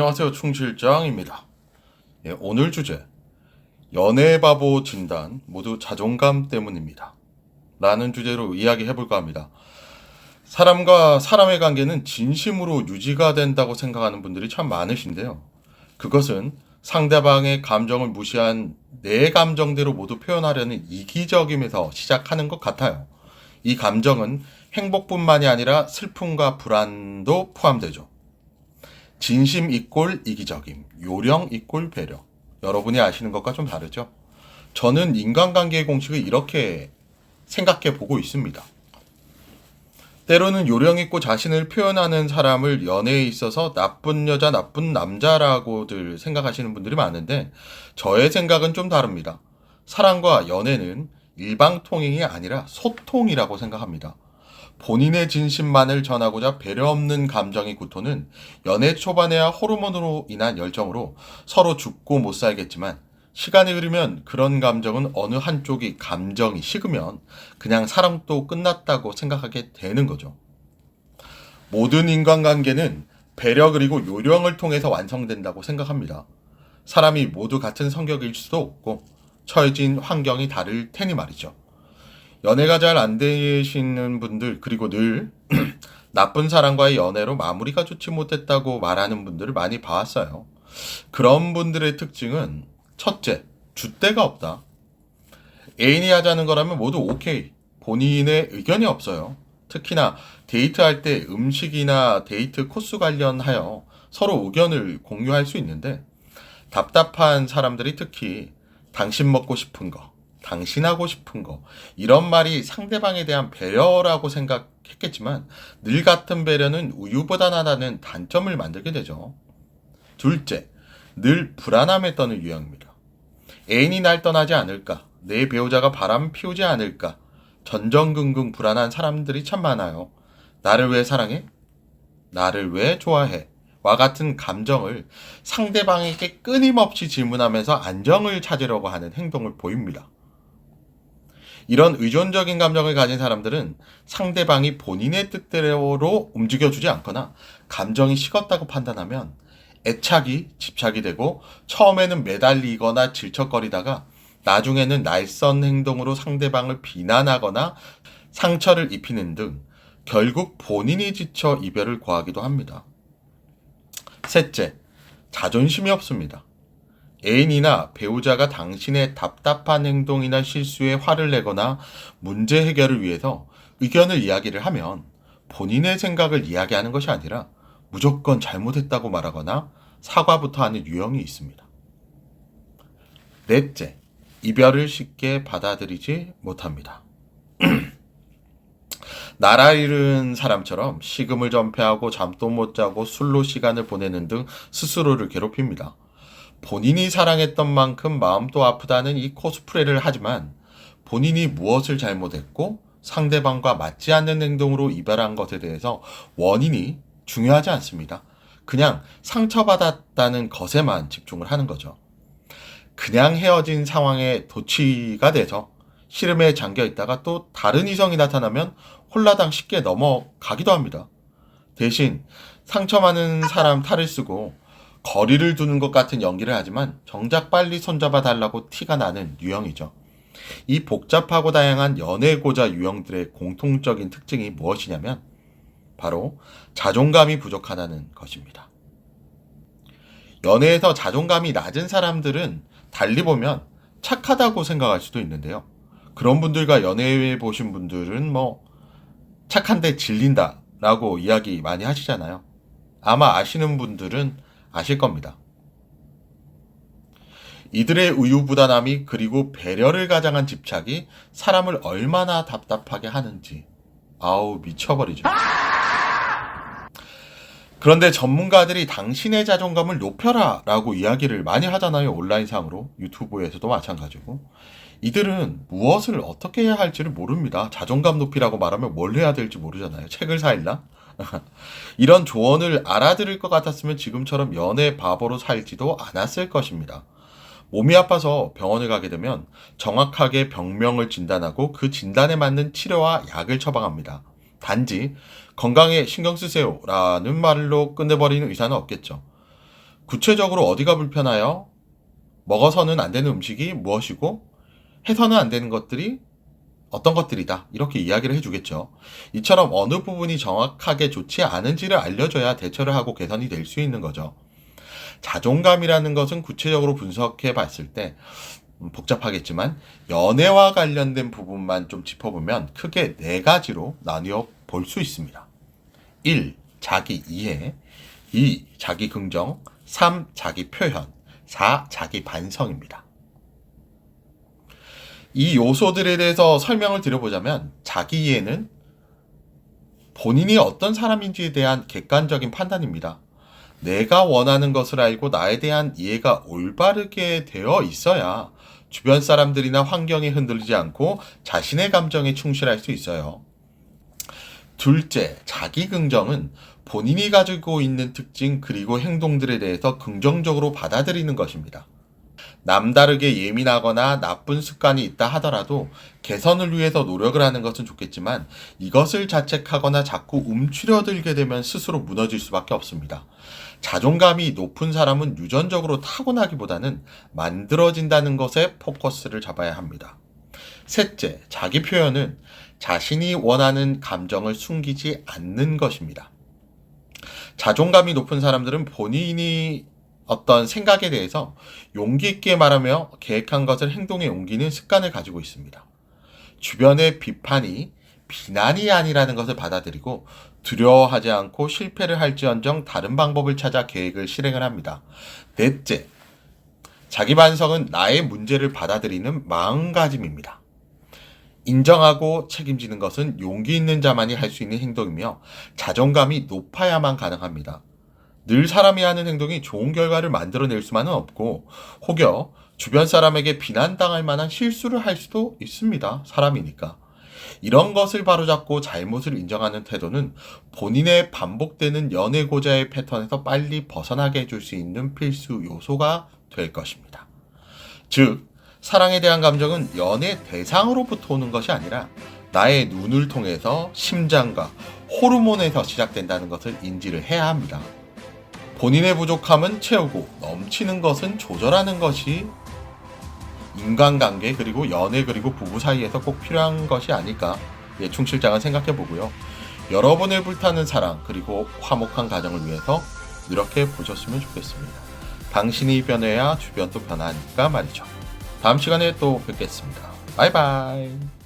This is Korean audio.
안녕하세요. 충실장입니다. 오늘 주제 연애바보 진단 모두 자존감 때문입니다. 라는 주제로 이야기해볼까 합니다. 사람과 사람의 관계는 진심으로 유지가 된다고 생각하는 분들이 참 많으신데요. 그것은 상대방의 감정을 무시한 내 감정대로 모두 표현하려는 이기적임에서 시작하는 것 같아요. 이 감정은 행복뿐만이 아니라 슬픔과 불안도 포함되죠. 진심 이꼴 이기적임, 요령 이꼴 배려. 여러분이 아시는 것과 좀 다르죠? 저는 인간관계의 공식을 이렇게 생각해 보고 있습니다. 때로는 요령 있고 자신을 표현하는 사람을 연애에 있어서 나쁜 여자, 나쁜 남자라고들 생각하시는 분들이 많은데 저의 생각은 좀 다릅니다. 사랑과 연애는 일방통행이 아니라 소통이라고 생각합니다. 본인의 진심만을 전하고자 배려 없는 감정의 구토는 연애 초반에야 호르몬으로 인한 열정으로 서로 죽고 못 살겠지만 시간이 흐르면 그런 감정은 어느 한쪽이 감정이 식으면 그냥 사랑도 끝났다고 생각하게 되는 거죠. 모든 인간관계는 배려 그리고 요령을 통해서 완성된다고 생각합니다. 사람이 모두 같은 성격일 수도 없고 처해진 환경이 다를 테니 말이죠. 연애가 잘 안 되시는 분들 그리고 늘 나쁜 사람과의 연애로 마무리가 좋지 못했다고 말하는 분들을 많이 봐왔어요. 그런 분들의 특징은 첫째, 줏대가 없다. 애인이 하자는 거라면 모두 오케이. 본인의 의견이 없어요. 특히나 데이트할 때 음식이나 데이트 코스 관련하여 서로 의견을 공유할 수 있는데 답답한 사람들이 특히 당신 먹고 싶은 거, 당신 하고 싶은 거 이런 말이 상대방에 대한 배려라고 생각했겠지만 늘 같은 배려는 우유부단하다는 단점을 만들게 되죠. 둘째, 늘 불안함에 떠는 유형입니다. 애인이 날 떠나지 않을까, 내 배우자가 바람 피우지 않을까 전전긍긍 불안한 사람들이 참 많아요. 나를 왜 사랑해? 나를 왜 좋아해? 와 같은 감정을 상대방에게 끊임없이 질문하면서 안정을 찾으려고 하는 행동을 보입니다. 이런 의존적인 감정을 가진 사람들은 상대방이 본인의 뜻대로 움직여주지 않거나 감정이 식었다고 판단하면 애착이 집착이 되고 처음에는 매달리거나 질척거리다가 나중에는 날선 행동으로 상대방을 비난하거나 상처를 입히는 등 결국 본인이 지쳐 이별을 고하기도 합니다. 셋째, 자존심이 없습니다. 애인이나 배우자가 당신의 답답한 행동이나 실수에 화를 내거나 문제 해결을 위해서 의견을 이야기를 하면 본인의 생각을 이야기하는 것이 아니라 무조건 잘못했다고 말하거나 사과부터 하는 유형이 있습니다. 넷째, 이별을 쉽게 받아들이지 못합니다. 나라 잃은 사람처럼 식음을 전폐하고 잠도 못 자고 술로 시간을 보내는 등 스스로를 괴롭힙니다. 본인이 사랑했던 만큼 마음도 아프다는 이 코스프레를 하지만 본인이 무엇을 잘못했고 상대방과 맞지 않는 행동으로 이별한 것에 대해서 원인이 중요하지 않습니다. 그냥 상처받았다는 것에만 집중을 하는 거죠. 그냥 헤어진 상황에 도취가 돼서 시름에 잠겨 있다가 또 다른 이성이 나타나면 홀라당 쉽게 넘어가기도 합니다. 대신 상처 많은 사람 탈을 쓰고 거리를 두는 것 같은 연기를 하지만 정작 빨리 손잡아 달라고 티가 나는 유형이죠. 이 복잡하고 다양한 연애고자 유형들의 공통적인 특징이 무엇이냐면 바로 자존감이 부족하다는 것입니다. 연애에서 자존감이 낮은 사람들은 달리 보면 착하다고 생각할 수도 있는데요. 그런 분들과 연애해 보신 분들은 착한데 질린다 라고 이야기 많이 하시잖아요. 아마 아시는 분들은 아실 겁니다. 이들의 우유부단함이 그리고 배려를 가장한 집착이 사람을 얼마나 답답하게 하는지 미쳐버리죠. 그런데 전문가들이 당신의 자존감을 높여라 라고 이야기를 많이 하잖아요. 온라인상으로 유튜브에서도 마찬가지고 이들은 무엇을 어떻게 해야 할지를 모릅니다. 자존감 높이라고 말하면 뭘 해야 될지 모르잖아요. 책을 사일라? 이런 조언을 알아들을 것 같았으면 지금처럼 연애 바보로 살지도 않았을 것입니다. 몸이 아파서 병원을 가게 되면 정확하게 병명을 진단하고 그 진단에 맞는 치료와 약을 처방합니다. 단지 건강에 신경 쓰세요 라는 말로 끝내버리는 의사는 없겠죠. 구체적으로 어디가 불편하여? 먹어서는 안 되는 음식이 무엇이고 해서는 안 되는 것들이 어떤 것들이다. 이렇게 이야기를 해주겠죠. 이처럼 어느 부분이 정확하게 좋지 않은지를 알려줘야 대처를 하고 개선이 될 수 있는 거죠. 자존감이라는 것은 구체적으로 분석해 봤을 때 복잡하겠지만 연애와 관련된 부분만 좀 짚어보면 크게 4가지로 나뉘어 볼 수 있습니다. 1. 자기 이해 2. 자기 긍정 3. 자기 표현 4. 자기 반성입니다. 이 요소들에 대해서 설명을 드려보자면 자기 이해는 본인이 어떤 사람인지에 대한 객관적인 판단입니다. 내가 원하는 것을 알고 나에 대한 이해가 올바르게 되어 있어야 주변 사람들이나 환경에 흔들리지 않고 자신의 감정에 충실할 수 있어요. 둘째, 자기 긍정은 본인이 가지고 있는 특징 그리고 행동들에 대해서 긍정적으로 받아들이는 것입니다. 남다르게 예민하거나 나쁜 습관이 있다 하더라도 개선을 위해서 노력을 하는 것은 좋겠지만 이것을 자책하거나 자꾸 움츠려들게 되면 스스로 무너질 수밖에 없습니다. 자존감이 높은 사람은 유전적으로 타고나기보다는 만들어진다는 것에 포커스를 잡아야 합니다. 셋째, 자기 표현은 자신이 원하는 감정을 숨기지 않는 것입니다. 자존감이 높은 사람들은 본인이 어떤 생각에 대해서 용기 있게 말하며 계획한 것을 행동에 옮기는 습관을 가지고 있습니다. 주변의 비판이 비난이 아니라는 것을 받아들이고 두려워하지 않고 실패를 할지언정 다른 방법을 찾아 계획을 실행을 합니다. 넷째, 자기 반성은 나의 문제를 받아들이는 마음가짐입니다. 인정하고 책임지는 것은 용기 있는 자만이 할 수 있는 행동이며 자존감이 높아야만 가능합니다. 늘 사람이 하는 행동이 좋은 결과를 만들어낼 수만은 없고 혹여 주변 사람에게 비난당할 만한 실수를 할 수도 있습니다. 사람이니까. 이런 것을 바로잡고 잘못을 인정하는 태도는 본인의 반복되는 연애고자의 패턴에서 빨리 벗어나게 해줄 수 있는 필수 요소가 될 것입니다. 즉, 사랑에 대한 감정은 연애 대상으로부터 오는 것이 아니라 나의 눈을 통해서 심장과 호르몬에서 시작된다는 것을 인지를 해야 합니다. 본인의 부족함은 채우고 넘치는 것은 조절하는 것이 인간관계 그리고 연애 그리고 부부 사이에서 꼭 필요한 것이 아닐까 충 실장은 생각해 보고요. 여러분을 불타는 사랑 그리고 화목한 가정을 위해서 노력해 보셨으면 좋겠습니다. 당신이 변해야 주변도 변하니까 말이죠. 다음 시간에 또 뵙겠습니다. 바이바이.